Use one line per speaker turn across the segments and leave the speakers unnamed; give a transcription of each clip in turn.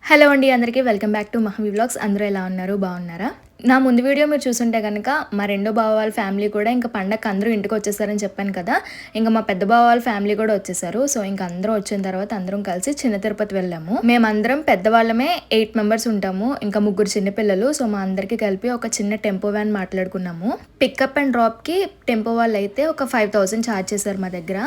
Hello అండి అందరికీ welcome back to మహవి vlogs. అందరూ ఎలా ఉన్నారు? బాగున్నారా? నా ముందు వీడియో మీరు చూసుంటే కనుక మా రెండో బావ వాళ్ళ ఫ్యామిలీ కూడా ఇంకా పండగకి అందరూ ఇంటికి వచ్చేసారని చెప్పాను కదా. ఇంకా మా పెద్ద బావ వాళ్ళ ఫ్యామిలీ కూడా వచ్చేసారు. సో ఇంకా అందరూ వచ్చిన తర్వాత అందరం కలిసి చిన్న తిరుపతి వెళ్ళాము. మేమందరం పెద్దవాళ్ళమే 8 మెంబర్స్ ఉంటాము. ఇంకా ముగ్గురు చిన్నపిల్లలు. సో మా అందరికీ కలిపి ఒక చిన్న టెంపో వ్యాన్ మాట్లాడుకున్నాము. పికప్ అండ్ డ్రాప్కి టెంపో వాళ్ళు అయితే ఒక 5000 ఛార్జ్ చేశారు మా దగ్గర.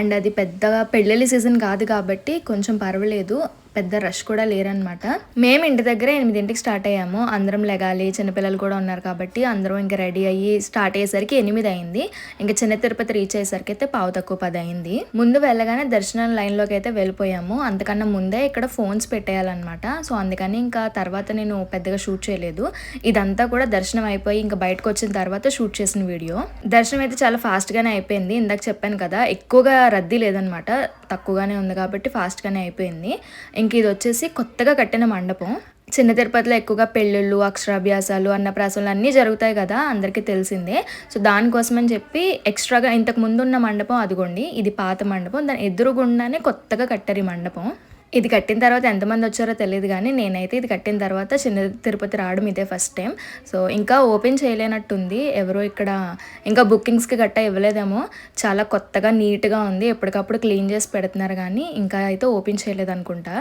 అండ్ అది పెద్దగా పెళ్ళిళ్ళ సీజన్ కాదు కాబట్టి కొంచెం పర్వాలేదు, పెద్ద రష్ కూడా లేరనమాట. మేము ఇంటి దగ్గర 8ంటికి స్టార్ట్ అయ్యాము. అందరం లెగాలి, చిన్నపిల్లలు కూడా ఉన్నారు కాబట్టి అందరం ఇంకా రెడీ అయ్యి స్టార్ట్ అయ్యేసరికి 8 అయింది. ఇంకా చిన్న తిరుపతి రీచ్ అయ్యేసరికి అయితే 10:15 అయింది. ముందు వెళ్ళగానే దర్శనం లైన్లోకి అయితే వెళ్ళిపోయాము. అంతకన్నా ముందే ఇక్కడ ఫోన్స్ పెట్టేయాలన్నమాట. సో అందుకని ఇంకా తర్వాత నేను పెద్దగా షూట్ చేయలేదు. ఇదంతా కూడా దర్శనం అయిపోయి ఇంకా బయటకు వచ్చిన తర్వాత షూట్ చేసిన వీడియో. దర్శనం అయితే చాలా ఫాస్ట్గానే అయిపోయింది. ఇందాక చెప్పాను కదా, ఎక్కువగా రద్దీ లేదనమాట, తక్కువగానే ఉంది కాబట్టి ఫాస్ట్గానే అయిపోయింది. ఇంక ఇది వచ్చేసి కొత్తగా కట్టిన మండపం. చిన్న తిరుపతిలో ఎక్కువగా పెళ్ళిళ్ళు, అక్షరాభ్యాసాలు, అన్నప్రాసనలు అన్నీ జరుగుతాయి కదా, అందరికీ తెలిసిందే. సో దానికోసమని చెప్పి ఎక్స్ట్రాగా ఇంతకు ముందు ఉన్న మండపం అదిగోండి, ఇది పాత మండపం, దాని ఎదురుగుండానే కొత్తగా కట్టారు ఈ మండపం. ఇది కట్టిన తర్వాత ఎంతమంది వచ్చారో తెలియదు కానీ నేనైతే ఇది కట్టిన తర్వాత చిన్న తిరుపతి రావడం ఇదే ఫస్ట్ టైం. సో ఇంకా ఓపెన్ చేయలేనట్టుంది ఎవరో ఇక్కడ, ఇంకా బుకింగ్స్కి గట్టా ఇవ్వలేదేమో. చాలా కొత్తగా నీట్గా ఉంది, ఎప్పటికప్పుడు క్లీన్ చేసి పెడుతున్నారు కానీ ఇంకా అయితే ఓపెన్ చేయలేదు అనుకుంటా.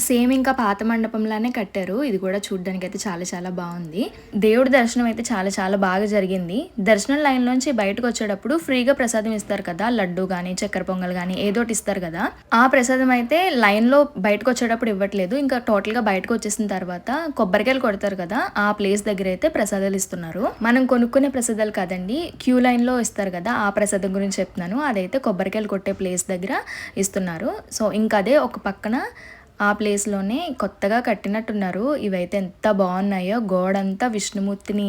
సేమ్ ఇంకా పాత మండపంలానే కట్టారు. ఇది కూడా చూడడానికి అయితే చాలా చాలా బాగుంది. దేవుడి దర్శనం అయితే చాలా చాలా బాగా జరిగింది. దర్శనం లైన్లోంచి బయటకు వచ్చేటప్పుడు ఫ్రీగా ప్రసాదం ఇస్తారు కదా, లడ్డు కానీ చక్కెర పొంగల్ కానీ ఏదోటి ఇస్తారు కదా. ఆ ప్రసాదం అయితే లైన్లో బయటకు వచ్చేటప్పుడు ఇవ్వట్లేదు. ఇంకా టోటల్గా బయటకు వచ్చేసిన తర్వాత కొబ్బరికాయలు కొడతారు కదా, ఆ ప్లేస్ దగ్గర అయితే ప్రసాదాలు ఇస్తున్నారు. మనం కొనుక్కునే ప్రసాదాలు కాదండి, క్యూ లైన్లో ఇస్తారు కదా, ఆ ప్రసాదం గురించి చెప్తున్నాను. అదైతే కొబ్బరికాయలు కొట్టే ప్లేస్ దగ్గర ఇస్తున్నారు. సో ఇంకా అదే ఒక పక్కన ఆ ప్లేస్లోనే కొత్తగా కట్టినట్టున్నారు. ఇవైతే ఎంత బాగున్నాయో, గోడంతా విష్ణుమూర్తిని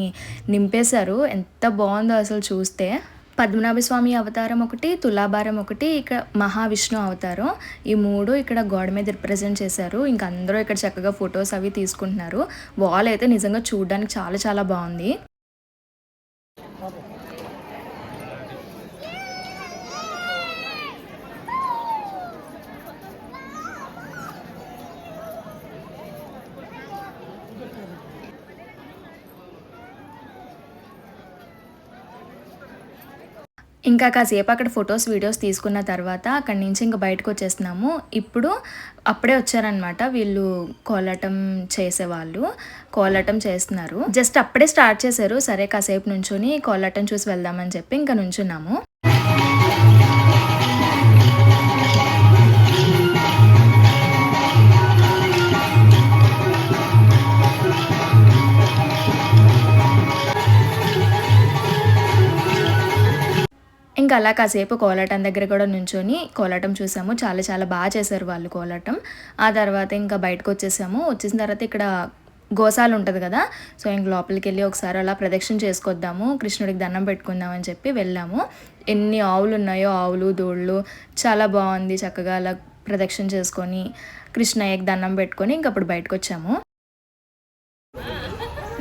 నింపేశారు. ఎంత బాగుందో అసలు చూస్తే. పద్మనాభ స్వామి అవతారం ఒకటి, తులాభారం ఒకటి, ఇక్కడ మహావిష్ణు అవతారం, ఈ 3 ఇక్కడ గోడ మీద రిప్రజెంట్ చేశారు. ఇంక అందరూ ఇక్కడ చక్కగా ఫొటోస్ అవి తీసుకుంటున్నారు. వాల్ అయితే నిజంగా చూడడానికి చాలా చాలా బాగుంది. ఇంకా కాసేపు అక్కడ ఫొటోస్ వీడియోస్ తీసుకున్న తర్వాత అక్కడి నుంచి ఇంకా బయటకు వచ్చేస్తున్నాము. ఇప్పుడు అప్పుడే వచ్చారనమాట వీళ్ళు, కోలాటం చేసేవాళ్ళు కోలాటం చేస్తున్నారు. జస్ట్ అప్పుడే స్టార్ట్ చేశారు. సరే కాసేపు నుంచుని కోలాటం చూసి వెళ్దామని చెప్పి ఇంకా నుంచున్నాము. ఇంకా అలా కాసేపు కోలాటం దగ్గర కూడా నుంచొని కోలాటం చూసాము. చాలా చాలా బాగా చేశారు వాళ్ళు కోలాటం. ఆ తర్వాత ఇంకా బయటకు వచ్చేసాము. వచ్చేసిన తర్వాత ఇక్కడ గోశాల ఉంటుంది కదా, సో ఇంక లోపలికి వెళ్ళి ఒకసారి అలా ప్రదక్షిణ చేసుకొద్దాము, కృష్ణుడికి దండం పెట్టుకుందాం అని చెప్పి వెళ్ళాము. ఎన్ని ఆవులు ఉన్నాయో, ఆవులు దూళ్ళు, చాలా బాగుంది. చక్కగా అలా ప్రదక్షిణ చేసుకొని కృష్ణయ్యకి దండం పెట్టుకొని ఇంక అప్పుడు బయటకు వచ్చాము.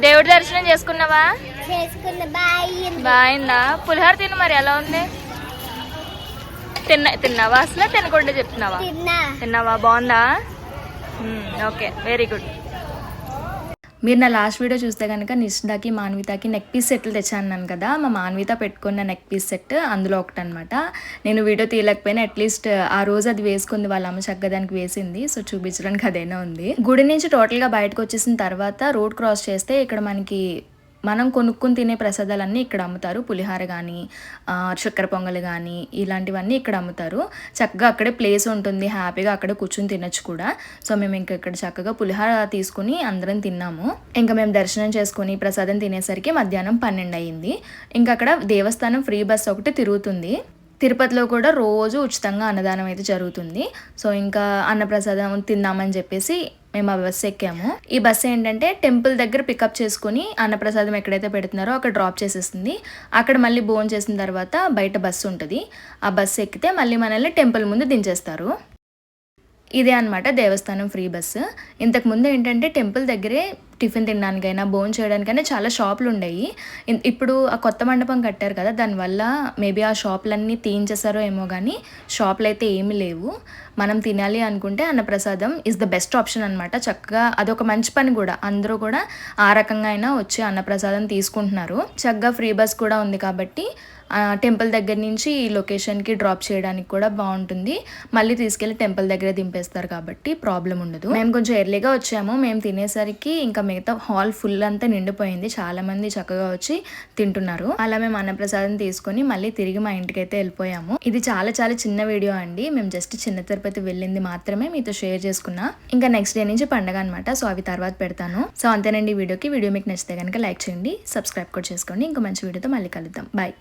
దేవుడి దర్శనం చేసుకున్నావా? బాగుందా? పులిహోర తిన్న, మరి ఎలా ఉంది? తిన్నావా? అసలు తినకుండా చెప్తున్నావా? తిన్నావా? బాగుందా? Okay, very good. మీరు నా లాస్ట్ వీడియో చూస్తే కనుక నిష్దాకి మాన్వితాకి నెక్ పీస్ సెట్లు తెచ్చాను కదా, మా మాన్విత పెట్టుకున్న నెక్ పీస్ సెట్ అందులో ఒకటి అనమాట. నేను వీడియో తీయలేకపోయినా అట్లీస్ట్ ఆ రోజు అది వేసుకుంది, వాళ్ళ అమ్మ చక్కగా దానికి వేసింది. సో చూపించడానికి అదైనా ఉంది. గుడి నుంచి టోటల్గా బయటకు వచ్చేసిన తర్వాత రోడ్ క్రాస్ చేస్తే ఇక్కడ మనకి మనం కొనుక్కొని తినే ప్రసాదాలన్నీ ఇక్కడ అమ్ముతారు. పులిహార కానీ, చక్కెర పొంగల్ కానీ, ఇలాంటివన్నీ ఇక్కడ అమ్ముతారు. చక్కగా అక్కడే ప్లేస్ ఉంటుంది, హ్యాపీగా అక్కడే కూర్చొని తినచ్చు కూడా. సో మేము ఇంకా ఇక్కడ చక్కగా పులిహార తీసుకుని అందరం తిన్నాము. ఇంకా మేము దర్శనం చేసుకుని ప్రసాదం తినేసరికి మధ్యాహ్నం 12 అయింది. ఇంకా అక్కడ దేవస్థానం ఫ్రీ బస్ ఒకటి తిరుగుతుంది. తిరుపతిలో కూడా రోజు ఉచితంగా అన్నదానం అయితే జరుగుతుంది. సో ఇంకా అన్నప్రసాదం తిందామని చెప్పేసి మేము ఆ బస్సు ఎక్కాము. ఈ బస్సు ఏంటంటే టెంపుల్ దగ్గర పికప్ చేసుకుని అన్నప్రసాదం ఎక్కడైతే పెడుతున్నారో అక్కడ డ్రాప్ చేసేస్తుంది. అక్కడ మళ్ళీ భోజనం చేసిన తర్వాత బయట బస్సు ఉంటుంది. ఆ బస్సు ఎక్కితే మళ్ళీ మనల్ని టెంపుల్ ముందు దించేస్తారు. ఇదే అనమాట దేవస్థానం ఫ్రీ బస్సు. ఇంతకుముందు ఏంటంటే టెంపుల్ దగ్గరే టిఫిన్ తినడానికైనా భోజనం చేయడానికైనా చాలా షాపులు ఉండేవి. ఇప్పుడు ఆ కొత్త మండపం కట్టారు కదా, దానివల్ల మేబీ ఆ షాపులన్నీ తీయించేసారో ఏమో కానీ షాపులు అయితే ఏమీ లేవు. మనం తినాలి అనుకుంటే అన్నప్రసాదం ఈజ్ ద బెస్ట్ ఆప్షన్ అనమాట. చక్కగా అదొక మంచి పని కూడా, అందరూ కూడా ఆ రకంగా అయినా వచ్చి అన్నప్రసాదం తీసుకుంటున్నారు. చక్కగా ఫ్రీ బస్ కూడా ఉంది కాబట్టి టెంపుల్ దగ్గర నుంచి ఈ లొకేషన్కి డ్రాప్ చేయడానికి కూడా బాగుంటుంది. మళ్ళీ తీసుకెళ్ళి టెంపుల్ దగ్గర దింపేస్తారు కాబట్టి ప్రాబ్లం ఉండదు. మేము కొంచెం ఎర్లీగా వచ్చాము. మేము తినేసరికి ఇంకా మిగతా హాల్ ఫుల్ అంతా నిండిపోయింది. చాలా మంది చక్కగా వచ్చి తింటున్నారు. అలా మేము అన్నప్రసాదం తీసుకొని మళ్ళీ తిరిగి మా ఇంటికి అయితే వెళ్ళిపోయాము. ఇది చాలా చాలా చిన్న వీడియో అండి. మేము జస్ట్ చిన్న తిరుపతి వెళ్ళింది మాత్రమే మీతో షేర్ చేసుకున్నా. ఇంకా నెక్స్ట్ డే నుంచి పండగ అనమాట. సో అవి తర్వాత పెడతాను. సో అంతేనండి వీడియో మీకు నచ్చితే కనుక లైక్ చేయండి, సబ్స్క్రైబ్ కూడా చేసుకోండి. ఇంకా మంచి వీడియోతో మళ్ళీ కలుద్దాం. బాయ్.